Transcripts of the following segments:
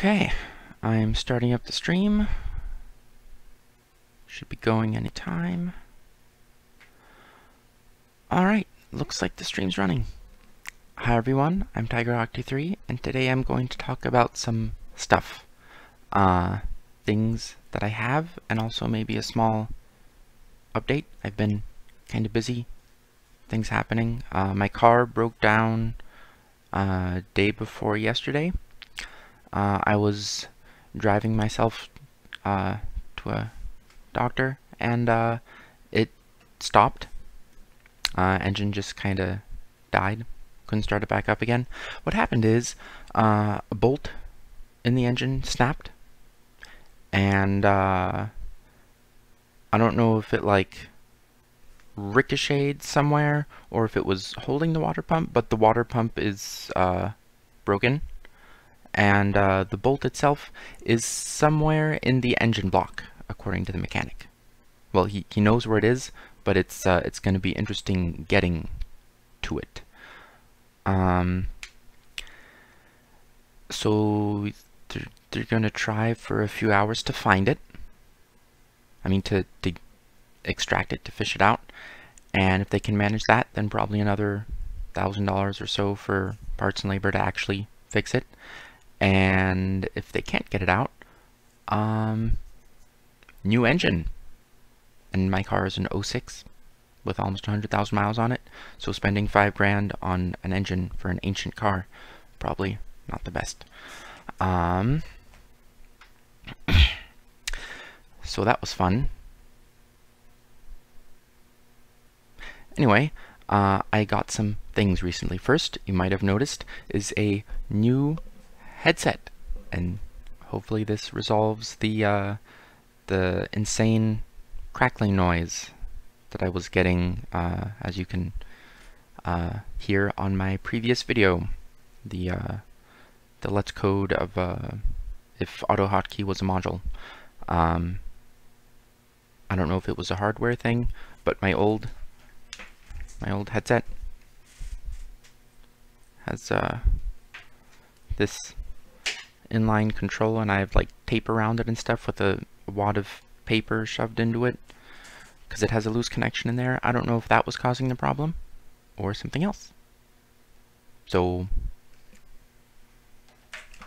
Okay, I'm starting up the stream. Should be going any time. Alright, looks like the stream's running. Hi everyone, I'm TigerHawk23, and today I'm going to talk about some stuff. Things that I have, and also maybe a small update. I've been kind of busy. Things happening. My car broke down day before yesterday. I was driving myself to a doctor, and it stopped. Engine just kind of died. Couldn't start it back up again. What happened is a bolt in the engine snapped, and I don't know if it like ricocheted somewhere or if it was holding the water pump, but the water pump is broken, and the bolt itself is somewhere in the engine block, according to the mechanic. Well, he knows where it is, but it's going to be interesting getting to it. So they're going to try for a few hours to find it. I mean, to extract it, to fish it out. And if they can manage that, then probably another $1,000 or so for parts and labor to actually fix it. And if they can't get it out, new engine. And my car is an 06 with almost 100,000 miles on it, so spending $5 grand on an engine for an ancient car, probably not the best. So that was fun. Anyway, I got some things recently. First, you might have noticed, is a new headset, and hopefully this resolves the insane crackling noise that I was getting, as you can hear on my previous video, the Let's Code of if AutoHotkey was a module. I don't know if it was a hardware thing, but my old headset has this inline control, and I have like tape around it and stuff with a wad of paper shoved into it because it has a loose connection in there. I don't know if that was causing the problem or something else. So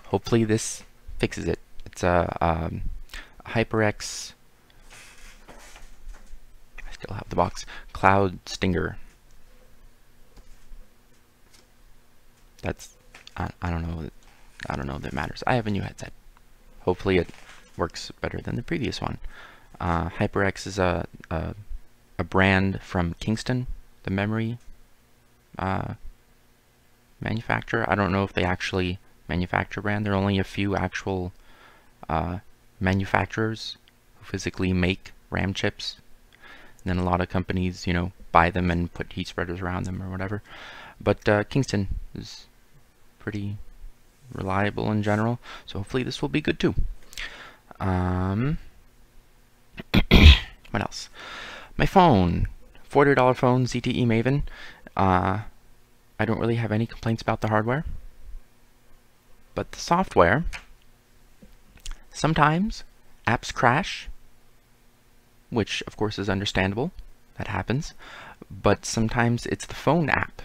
hopefully this fixes it. It's a HyperX, I still have the box, Cloud Stinger. That's I don't know if that matters. I have a new headset. Hopefully it works better than the previous one. HyperX is a brand from Kingston, the memory manufacturer. I don't know if they actually manufacture brand. There are only a few actual manufacturers who physically make RAM chips. And then a lot of companies, you know, buy them and put heat spreaders around them or whatever. But Kingston is pretty reliable in general, so hopefully this will be good too. What else? My phone, $40 phone, ZTE Maven. I don't really have any complaints about the hardware, but the software, sometimes apps crash, which of course is understandable. That happens. But sometimes it's the phone app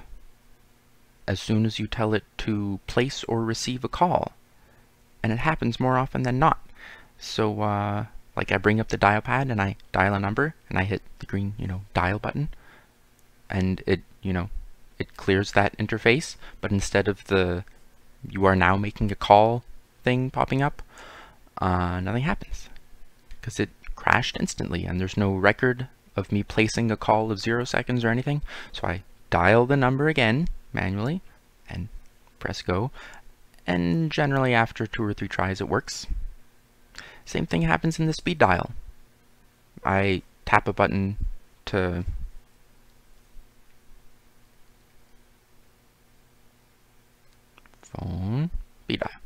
as soon as you tell it to place or receive a call, and it happens more often than not. So like I bring up the dial pad and I dial a number and I hit the green, dial button, and it, it clears that interface, but instead of the "you are now making a call" thing popping up, nothing happens because it crashed instantly, and there's no record of me placing a call of 0 seconds or anything. So I dial the number again manually and press go, and generally after 2 or 3 tries it works. Same thing happens in the speed dial. I tap a button to phone speed dial.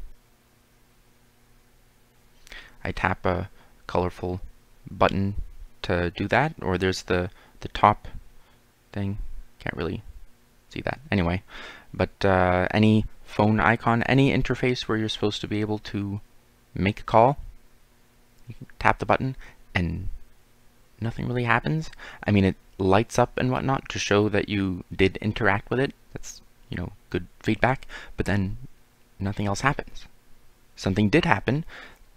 I tap a colorful button to do that, or there's the top thing. Can't really see that anyway, but any phone icon, any interface where you're supposed to be able to make a call, you can tap the button, and nothing really happens. I mean, it lights up and whatnot to show that you did interact with it. That's, you know, good feedback, but then nothing else happens. Something did happen.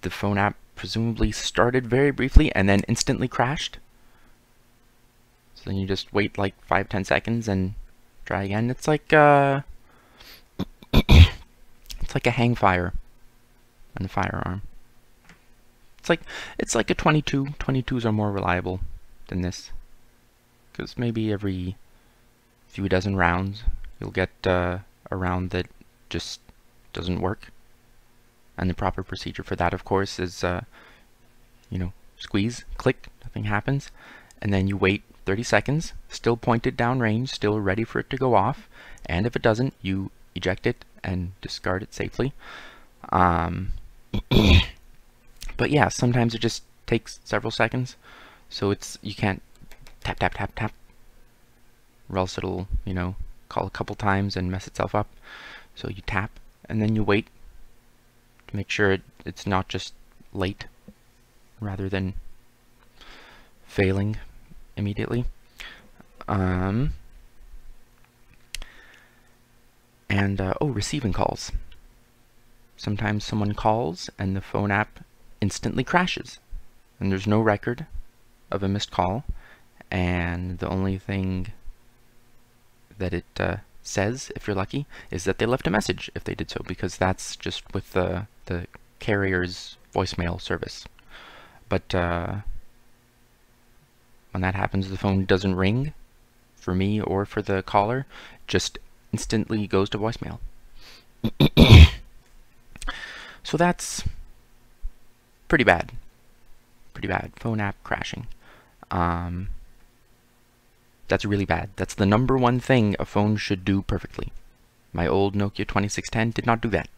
The phone app presumably started very briefly and then instantly crashed. So then you just wait like 5-10 seconds and try again. It's like it's like a hang fire on a firearm. It's like a 22. 22s are more reliable than this, because maybe every few dozen rounds you'll get a round that just doesn't work. And the proper procedure for that, of course, is you know, squeeze, click, nothing happens, and then you wait 30 seconds, still pointed downrange, still ready for it to go off, and if it doesn't, you eject it and discard it safely. But yeah, sometimes it just takes several seconds, so you can't tap, tap, tap, tap, or else it'll, you know, call a couple times and mess itself up. So you tap, and then you wait to make sure it's not just late, rather than failing immediately. Oh, receiving calls. Sometimes someone calls and the phone app instantly crashes, and there's no record of a missed call, and the only thing that it says, if you're lucky, is that they left a message if they did so, because that's just with the carrier's voicemail service. But when that happens, the phone doesn't ring for me or for the caller, just instantly goes to voicemail. So that's pretty bad. Pretty bad. Phone app crashing. That's really bad. That's the #1 thing a phone should do perfectly. My old Nokia 2610 did not do that.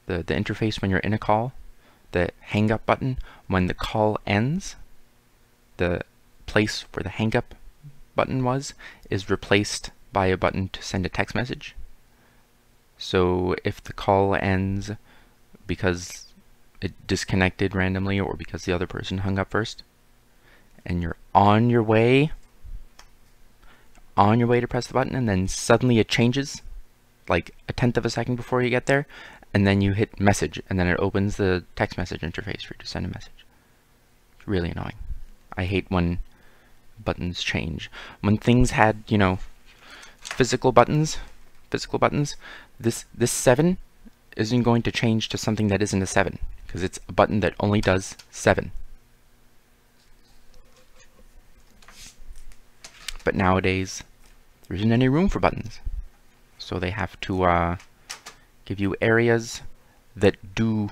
The interface when you're in a call, the hang up button, when the call ends, the place where the hang up button is replaced by a button to send a text message. So if the call ends because it disconnected randomly or because the other person hung up first, and you're on your way to press the button, and then suddenly it changes like 1/10 of a second before you get there, and then you hit message, and then it opens the text message interface for you to send a message. It's really annoying. I hate when buttons change. When things had, you know, physical buttons, this 7 isn't going to change to something that isn't a 7, because it's a button that only does 7. But nowadays, there isn't any room for buttons. So they have to give you areas that do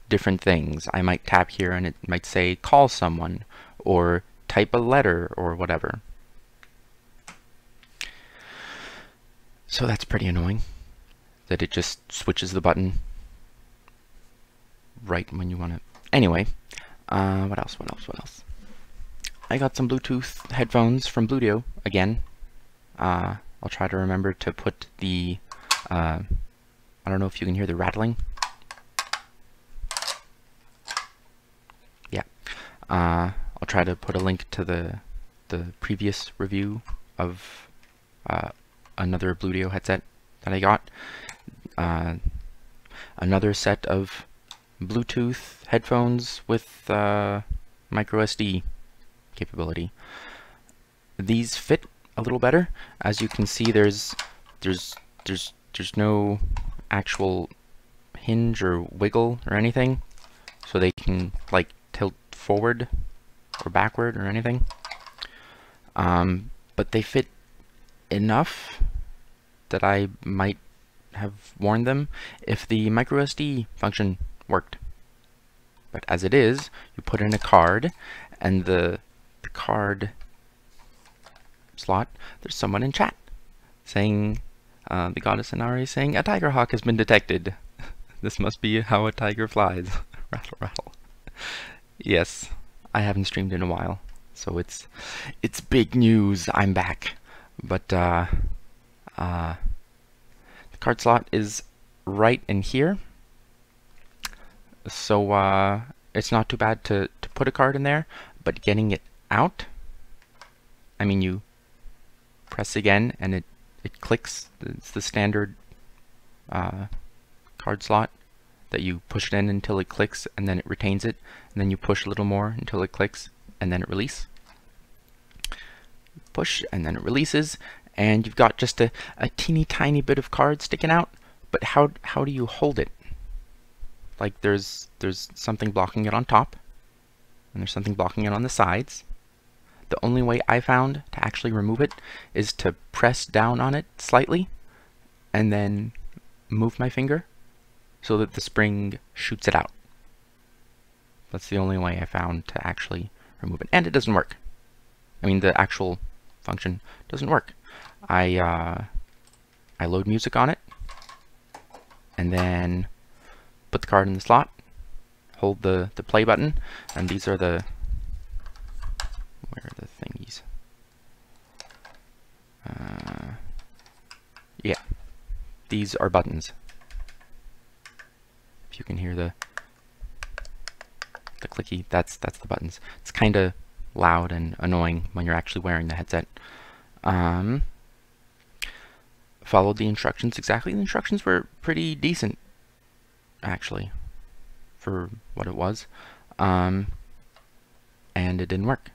different things. I might tap here and it might say call someone, or type a letter, or whatever. So that's pretty annoying, that it just switches the button right when you want to. Anyway, what else? I got some Bluetooth headphones from Bluetooth again. I'll try to remember to put the, I don't know if you can hear the rattling. Yeah. I'll try to put a link to the previous review of another Bluetooth headset that I got. Another set of Bluetooth headphones with micro SD capability. These fit a little better. As you can see, there's no actual hinge or wiggle or anything, so they can like tilt forward or backward or anything. But they fit enough that I might have worn them if the micro SD function worked. But as it is, you put in a card, and the card slot, there's someone in chat saying, the goddess Inari saying, a tiger hawk has been detected. This must be how a tiger flies. Rattle, rattle. Yes, I haven't streamed in a while, so it's big news. I'm back. But The card slot is right in here, so it's not too bad to put a card in there, but getting it out, I mean, you press again and it clicks. It's the standard card slot that you push it in until it clicks and then it retains it, and then you push a little more until it clicks and then it releases. Push and then it releases, and you've got just a teeny tiny bit of card sticking out. But how do you hold it? Like there's something blocking it on top, and there's something blocking it on the sides. The only way I found to actually remove it is to press down on it slightly and then move my finger so that the spring shoots it out. That's the only way I found to actually remove it, and it doesn't work. I mean, the actual function doesn't work. I load music on it, and then put the card in the slot, hold the play button, and these are the, where are the thingies? Yeah, these are buttons. If you can hear the clicky, that's the buttons. It's kind of loud and annoying when you're actually wearing the headset. Followed the instructions exactly. The instructions were pretty decent, actually, for what it was. And it didn't work.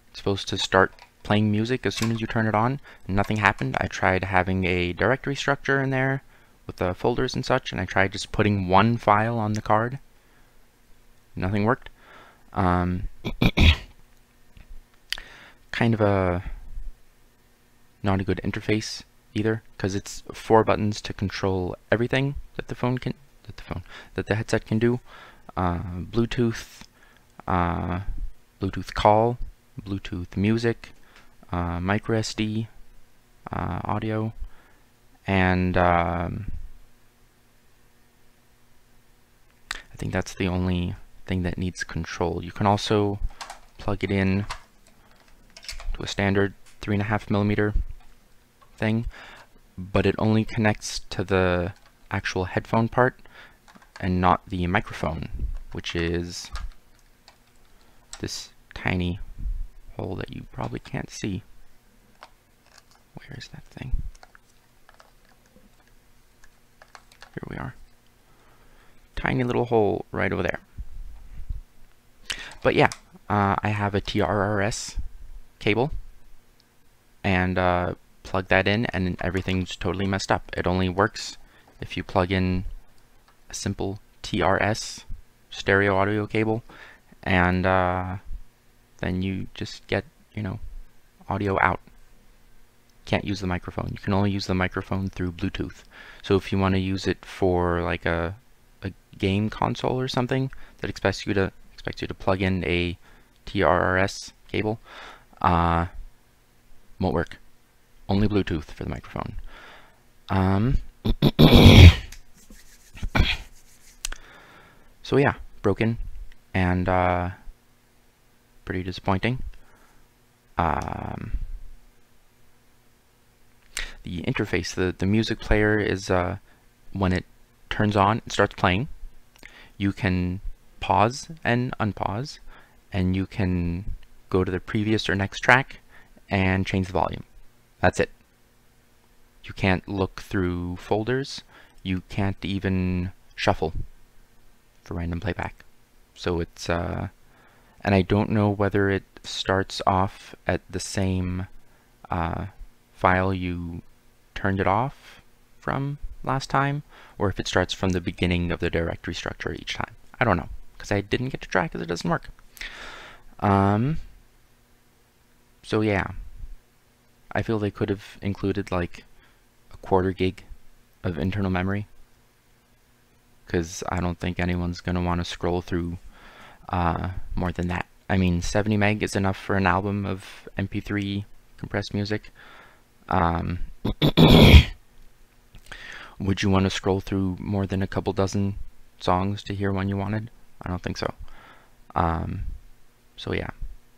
It's supposed to start playing music as soon as you turn it on, and nothing happened. I tried having a directory structure in there with the folders and such, and I tried just putting one file on the card. Nothing worked. Kind of a not a good interface either, because it's 4 buttons to control everything that the headset can do. Bluetooth, Bluetooth call, Bluetooth music, micro SD, audio, and I think that's the only thing that needs control. You can also plug it in to a standard 3.5mm thing, but it only connects to the actual headphone part and not the microphone, which is this tiny hole that you probably can't see. Where is that thing? Here we are. Tiny little hole right over there. But yeah, I have a TRRS cable, and plug that in, and everything's totally messed up. It only works if you plug in a simple TRS stereo audio cable, and then you just get, you know, audio out. Can't use the microphone. You can only use the microphone through Bluetooth. So if you want to use it for like a game console or something that expects you to plug in a TRRS cable, won't work. Only Bluetooth for the microphone. So yeah, broken and pretty disappointing. The interface, the music player is when it turns on, it starts playing. You can pause and unpause, and you can go to the previous or next track and change the volume. That's it. You can't look through folders. You can't even shuffle for random playback. So it's and I don't know whether it starts off at the same file you turned it off from last time, or if it starts from the beginning of the directory structure each time. I don't know, because I didn't get to try because it doesn't work. So yeah, I feel they could have included like a 1/4 gig of internal memory, because I don't think anyone's going to want to scroll through more than that. I mean, 70 meg is enough for an album of MP3 compressed music. Would you want to scroll through more than a couple dozen songs to hear one you wanted? I don't think so. So yeah,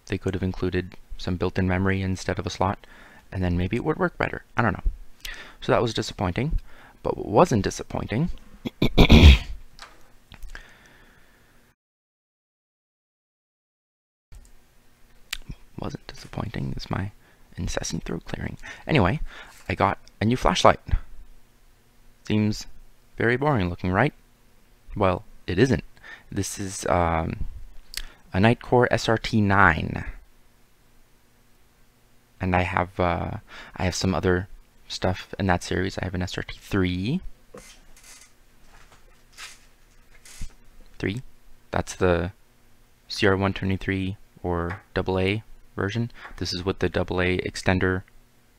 they could have included some built-in memory instead of a slot, and then maybe it would work better. I don't know. So that was disappointing. But what wasn't disappointing is my incessant throat clearing. Anyway, I got a new flashlight. Seems very boring looking, right? Well, it isn't. This is a Nitecore SRT9, and I have some other stuff in that series. I have an SRT3. That's the CR123 or AA version. This is with the AA extender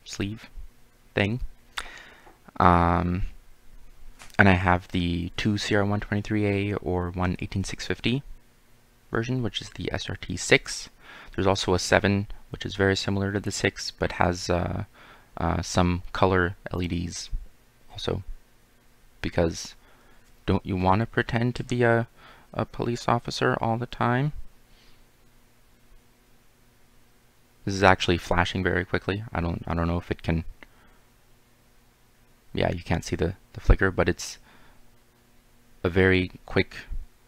sleeve thing. And I have the 2 CR123A or 1 18650 version, which is the SRT6. There's also a 7, which is very similar to the 6, but has some color LEDs also, because don't you want to pretend to be a police officer all the time? This is actually flashing very quickly. I don't know if it can. Yeah, you can't see the flicker, but it's a very quick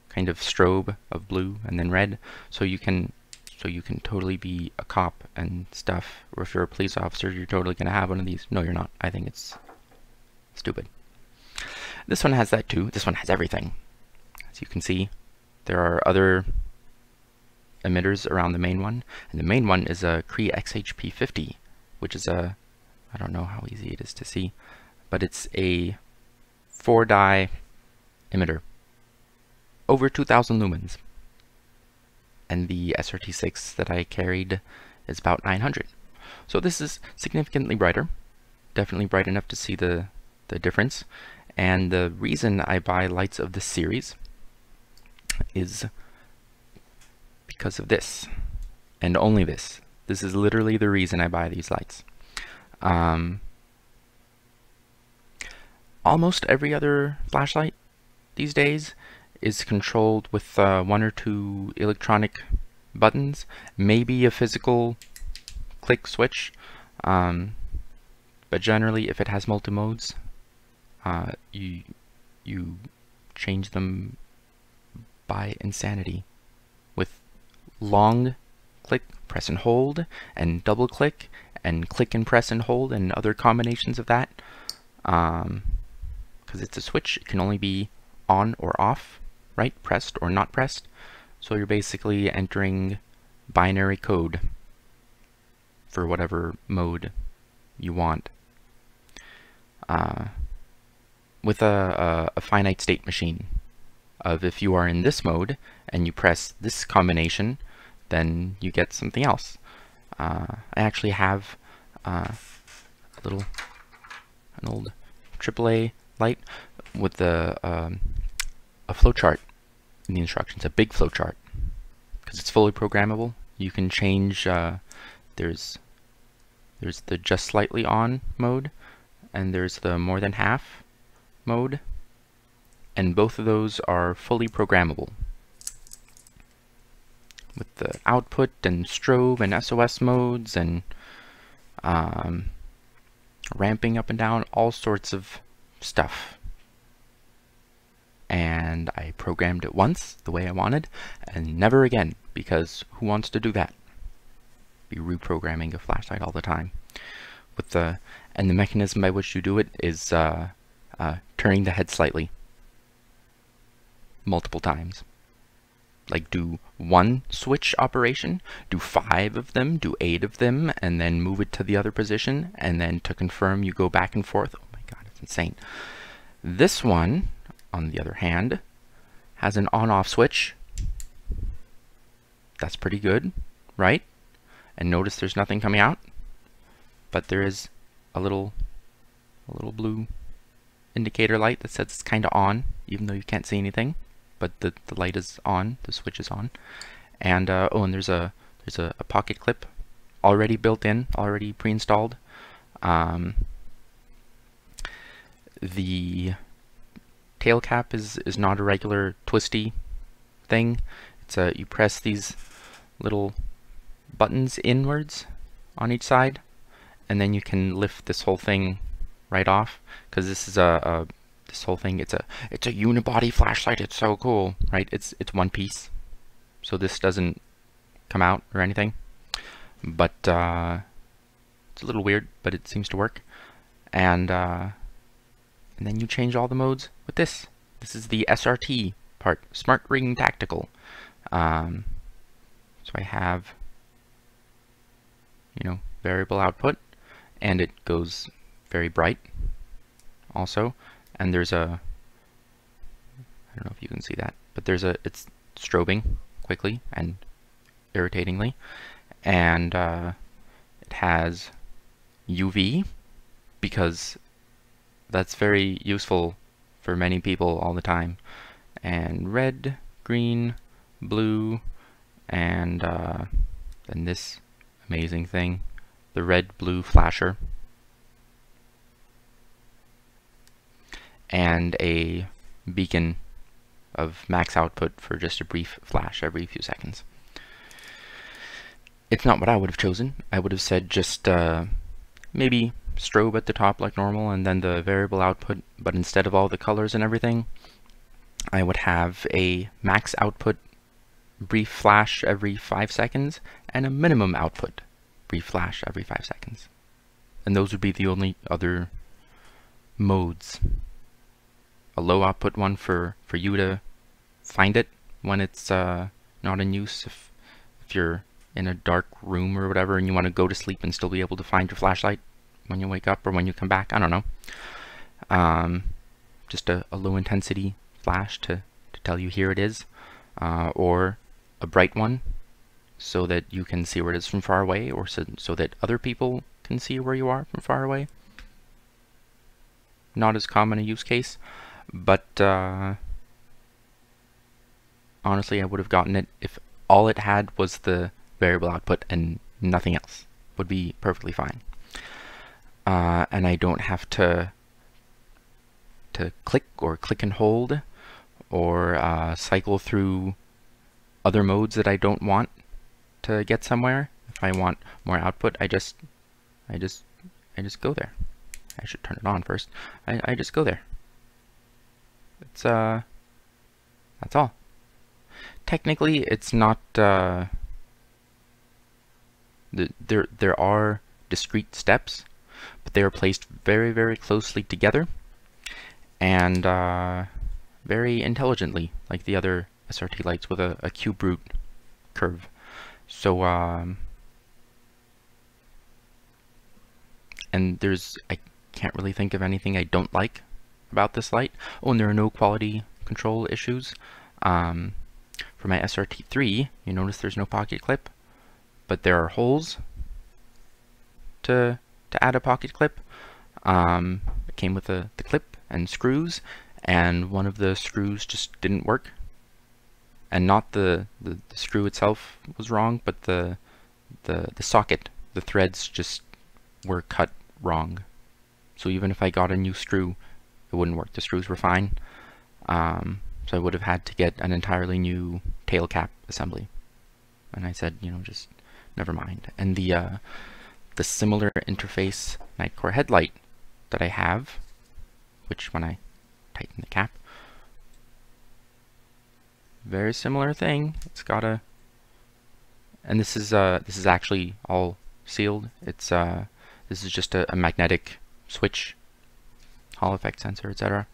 kind of strobe of blue and then red, so you can totally be a cop and stuff, or if you're a police officer, you're totally gonna have one of these. No, you're not. I think it's stupid. This one has that too. This one has everything. As you can see, there are other emitters around the main one, and the main one is a Cree XHP50, which is I don't know how easy it is to see, but it's a 4-die emitter, over 2,000 lumens, and the SRT6 that I carried is about 900. So this is significantly brighter, definitely bright enough to see the difference. And the reason I buy lights of this series is because of this, and only this. This is literally the reason I buy these lights. Almost every other flashlight these days is controlled with 1 or 2 electronic buttons, maybe a physical click switch, but generally if it has multi-modes, you change them by insanity with long click, press and hold, and double click, and click and press and hold, and other combinations of that. Because it's a switch, it can only be on or off, right? Pressed or not pressed. So you're basically entering binary code for whatever mode you want. With a finite state machine of, if you are in this mode and you press this combination, then you get something else. I actually have an old AAA light with a flowchart in the instructions, a big flowchart, because it's fully programmable. You can change. There's the just slightly on mode, and there's the more than half mode, and both of those are fully programmable with the output and strobe and SOS modes and ramping up and down, all sorts of stuff. And I programmed it once the way I wanted, and never again, because who wants to do that? Be reprogramming a flashlight all the time. And the mechanism by which you do it is turning the head slightly multiple times. Like, do 1 switch operation, do 5 of them, do 8 of them, and then move it to the other position, and then to confirm you go back and forth. Oh my god, it's insane. This one, on the other hand, has an on-off switch. That's pretty good, right? And notice there's nothing coming out, but there is a little blue indicator light that says it's kind of on, even though you can't see anything. But the light is on, the switch is on, and oh, and there's a pocket clip already built in, already pre-installed. The tail cap is not a regular twisty thing. It's you press these little buttons inwards on each side, and then you can lift this whole thing right off, because this is this whole thing. It's a unibody flashlight. It's so cool, right? It's one piece, so this doesn't come out or anything. But it's a little weird, but it seems to work. And then you change all the modes with this. This is the SRT part, Smart Ring Tactical. So I have, variable output, and it goes very bright also. And there's a, I don't know if you can see that, but it's strobing quickly and irritatingly. And it has UV, because that's very useful for many people all the time. And red, green, blue, and then this amazing thing, the red-blue flasher, and a beacon of max output for just a brief flash every few seconds. It's not what I would have chosen. I would have said just maybe strobe at the top like normal, and then the variable output, but instead of all the colors and everything, I would have a max output brief flash every 5 seconds and a minimum output brief flash every 5 seconds. And those would be the only other modes. A low output one for you to find it when it's not in use, if you're in a dark room or whatever and you want to go to sleep and still be able to find your flashlight when you wake up or when you come back. I don't know. Just a low intensity flash to tell you here it is, or a bright one so that you can see where it is from far away, or so that other people can see where you are from far away. Not as common a use case, but honestly I would have gotten it if all it had was the variable output and nothing else. Would be perfectly fine. And I don't have to click and hold, or cycle through other modes that I don't want to get somewhere. If I want more output, I just go there. I should turn it on first. I just go there. It's that's all. Technically, it's not. There are discrete steps, but they are placed very, very closely together, and very intelligently, like the other SRT lights with a cube root curve. So and I can't really think of anything I don't like about this light. Oh, and there are no quality control issues. For my SRT3, you notice there's no pocket clip, but there are holes to add a pocket clip. It came with the clip and screws, and one of the screws just didn't work. And not the screw itself was wrong, but the socket, the threads just were cut wrong. So even if I got a new screw, it wouldn't work. The screws were fine. So I would have had to get an entirely new tail cap assembly. And I said, just never mind. And the similar interface Nitecore headlight that I have, which when I tighten the cap, very similar thing. It's got a, and this is actually all sealed. It's this is just a magnetic switch, Hall effect sensor, etc.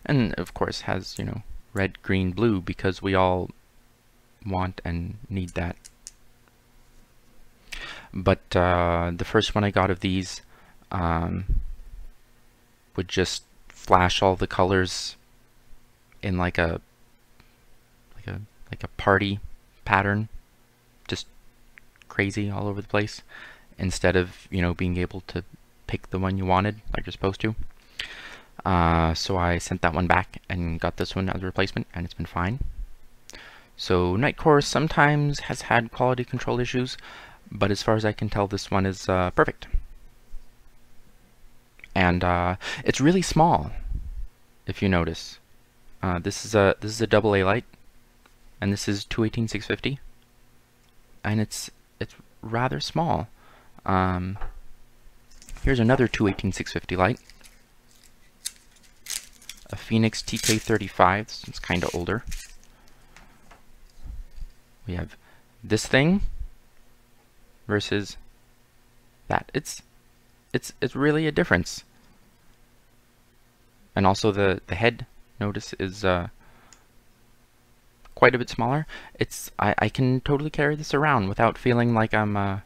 And of course has, red, green, blue, because we all want and need that. But the first one I got of these would just flash all the colors in like a party pattern, just crazy all over the place, instead of being able to pick the one you wanted like you're supposed to. So I sent that one back and got this one as a replacement, and it's been fine. So Nitecore sometimes has had quality control issues, but as far as I can tell, this one is perfect. And it's really small, if you notice. This is a AA light, and this is 218-650, and it's rather small. Here's another 218-650 light. A Phoenix TK35. This one's kind of older. We have this thing versus that. It's really a difference. And also the head, notice, is quite a bit smaller. I can totally carry this around without feeling like I'm a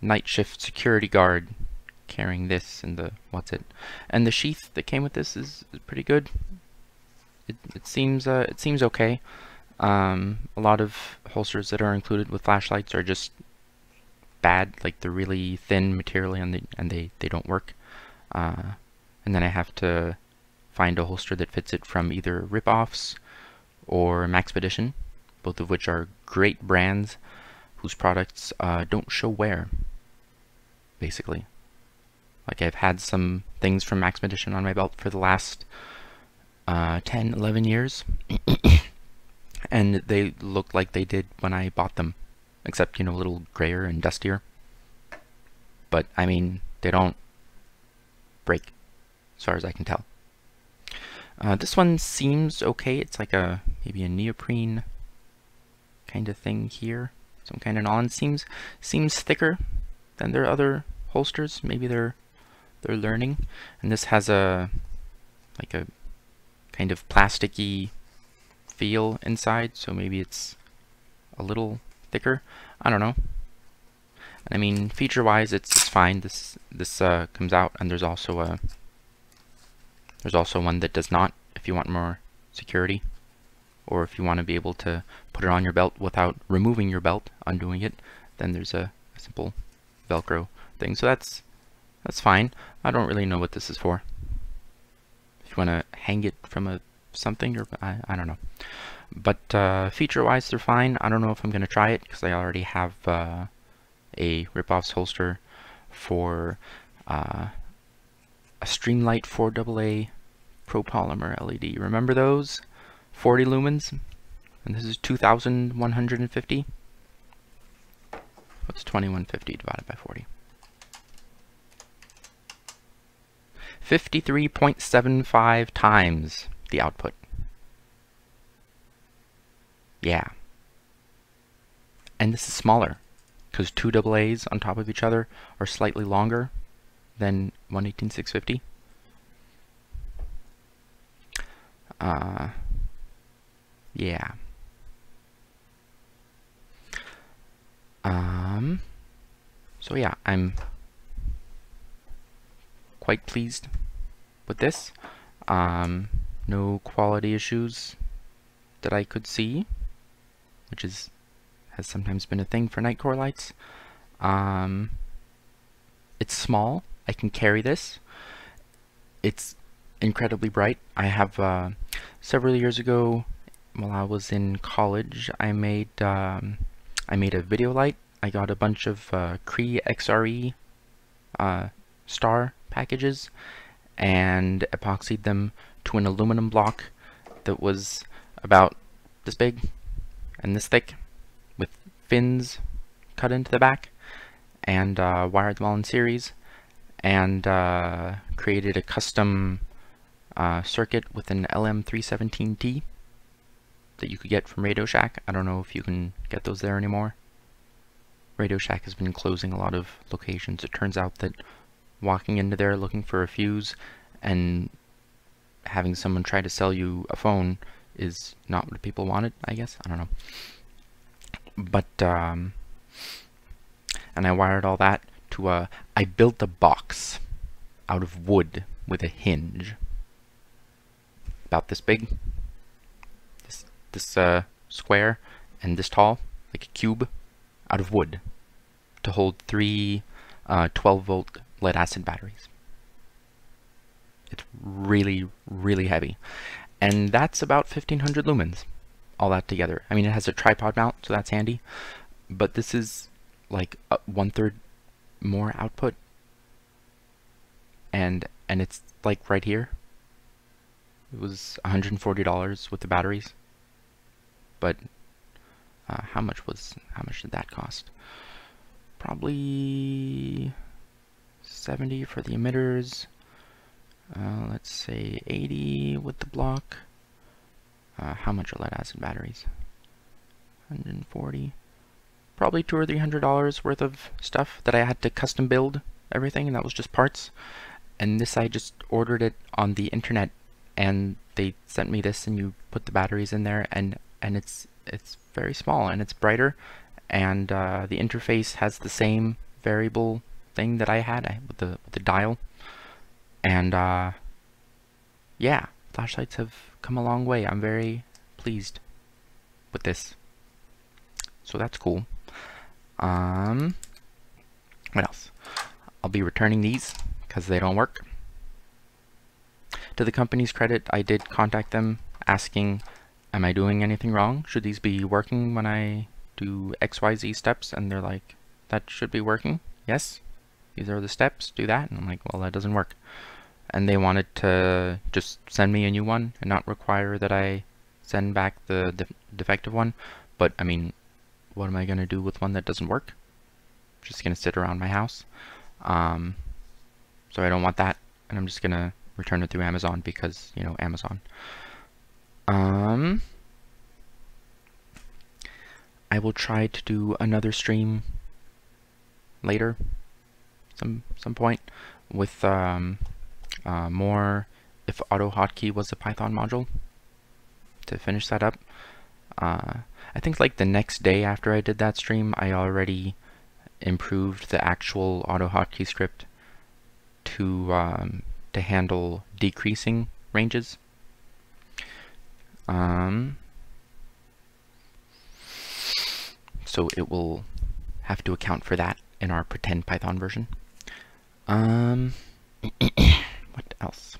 night shift security guard carrying this and the and the sheath that came with this is pretty good. It seems okay. A lot of holsters that are included with flashlights are just bad, like they're really thin material and they don't work. And then I have to find a holster that fits it from either Rip-Offs or Maxpedition, both of which are great brands whose products don't show wear, basically. Like, I've had some things from Maxpedition on my belt for the last 10, 11 years, and they look like they did when I bought them, except, you know, a little grayer and dustier. But, I mean, they don't break, as far as I can tell. This one seems okay. It's like maybe a neoprene kind of thing here. Some kind of nylon. Seems thicker than their other holsters. Maybe they're learning. And this has a kind of plasticky feel inside, so maybe it's a little thicker. I don't know. And I mean, feature-wise, it's fine. This comes out, and there's also one that does not, if you want more security, or if you want to be able to put it on your belt without removing your belt, undoing it, then there's a simple Velcro thing. So that's fine. I don't really know what this is for. If you want to hang it from something, or I don't know. But feature-wise, they're fine. I don't know if I'm going to try it, because I already have a Rip-Offs holster for a Streamlight 4AA Pro Polymer LED. Remember those? 40 lumens? And this is 2,150? What's 2150 divided by 40? 53.75 times the output. Yeah. And this is smaller, because two AA's on top of each other are slightly longer than 118-650. Yeah. So yeah, I'm quite pleased with this. No quality issues that I could see, which has sometimes been a thing for Nitecore lights. It's small. I can carry this. It's incredibly bright. I have several years ago, while I was in college, I made a video light. I got a bunch of Cree XRE star packages and epoxied them to an aluminum block that was about this big and this thick, with fins cut into the back, and wired them all in series, and created a custom circuit with an LM317T that you could get from Radio Shack. I don't know if you can get those there anymore. Radio Shack has been closing a lot of locations. It turns out that walking into there looking for a fuse and having someone try to sell you a phone is not what people wanted, I guess. I don't know. But, and I wired all that to I built a box out of wood with a hinge about this big, this square, and this tall, like a cube, out of wood, to hold three 12-volt lead-acid batteries. It's really, really heavy, and that's about 1,500 lumens, all that together. I mean, it has a tripod mount, so that's handy, but this is like 1/3 more output, and it's like right here. It was $140 with the batteries, but how much did that cost? probably 70 for the emitters. Let's say 80 with the block. How much are lead acid batteries? 140. Probably $200 or $300 worth of stuff that I had to custom build everything, and that was just parts. And this, I just ordered it on the internet, and they sent me this, and you put the batteries in there, and it's very small, and it's brighter, and the interface has the same variable thing that I had with the dial. And yeah, flashlights have come a long way. I'm very pleased with this, so that's cool. What else? I'll be returning these because they don't work. To the company's credit, I did contact them asking, am I doing anything wrong? Should these be working when I do XYZ steps? And they're like, that should be working. Yes, these are the steps, do that. And I'm like, well, that doesn't work. And they wanted to just send me a new one and not require that I send back the defective one. But I mean, what am I going to do with one that doesn't work? Just going to sit around my house. So I don't want that, and I'm just going to return it through Amazon because, you know, Amazon. I will try to do another stream later, some point, with more if AutoHotkey was a Python module, to finish that up. I think like the next day after I did that stream, I already improved the actual AutoHotkey script to handle decreasing ranges. So it will have to account for that in our pretend Python version. What else?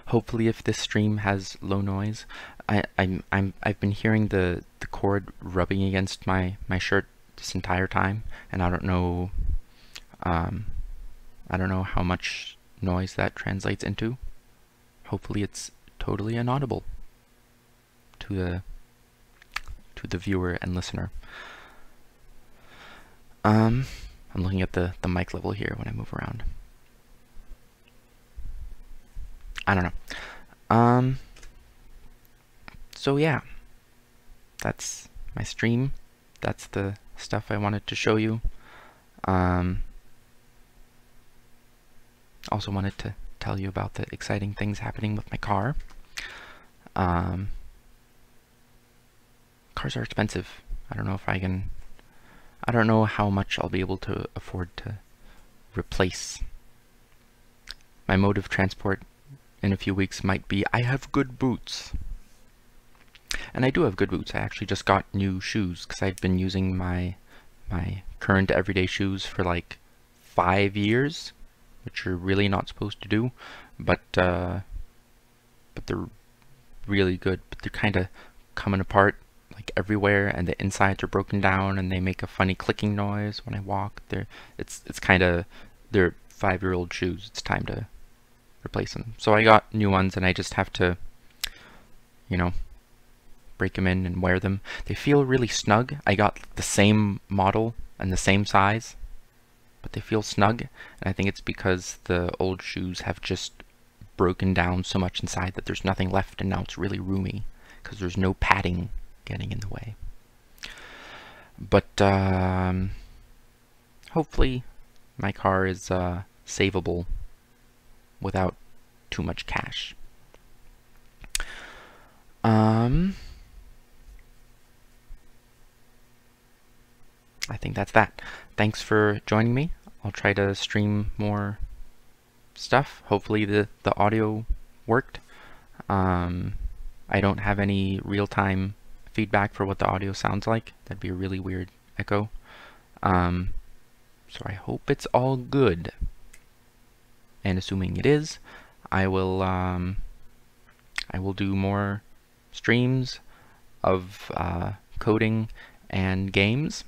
Hopefully, if this stream has low noise, I've been hearing the cord rubbing against my shirt this entire time, and I don't know how much noise that translates into. Hopefully, it's totally inaudible to the viewer and listener. I'm looking at the mic level here when I move around. I don't know. So yeah, that's my stream. That's the stuff I wanted to show you. Also wanted to tell you about the exciting things happening with my car. Cars are expensive. I don't know how much I'll be able to afford to replace. My mode of transport in a few weeks might be, I have good boots. And I do have good boots. I actually just got new shoes because I've been using my current everyday shoes for like 5 years, which you're really not supposed to do, but they're really good. But they're kind of coming apart like everywhere, and the insides are broken down, and they make a funny clicking noise when I walk. They're 5-year-old shoes. It's time to replace them. So I got new ones, and I just have to, you know, break them in and wear them. They feel really snug. I got the same model and the same size, but they feel snug, and I think it's because the old shoes have just broken down so much inside that there's nothing left, and now it's really roomy because there's no padding getting in the way. But hopefully my car is savable without too much cash. I think that's that. Thanks for joining me. I'll try to stream more stuff. Hopefully the audio worked. I don't have any real-time feedback for what the audio sounds like. That'd be a really weird echo. So I hope it's all good. And assuming it is, I will do more streams of coding and games,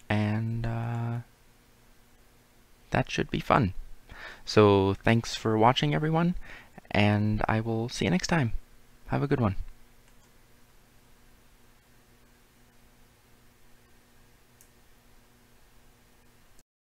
and that should be fun. So thanks for watching, everyone, and I will see you next time. Have a good one.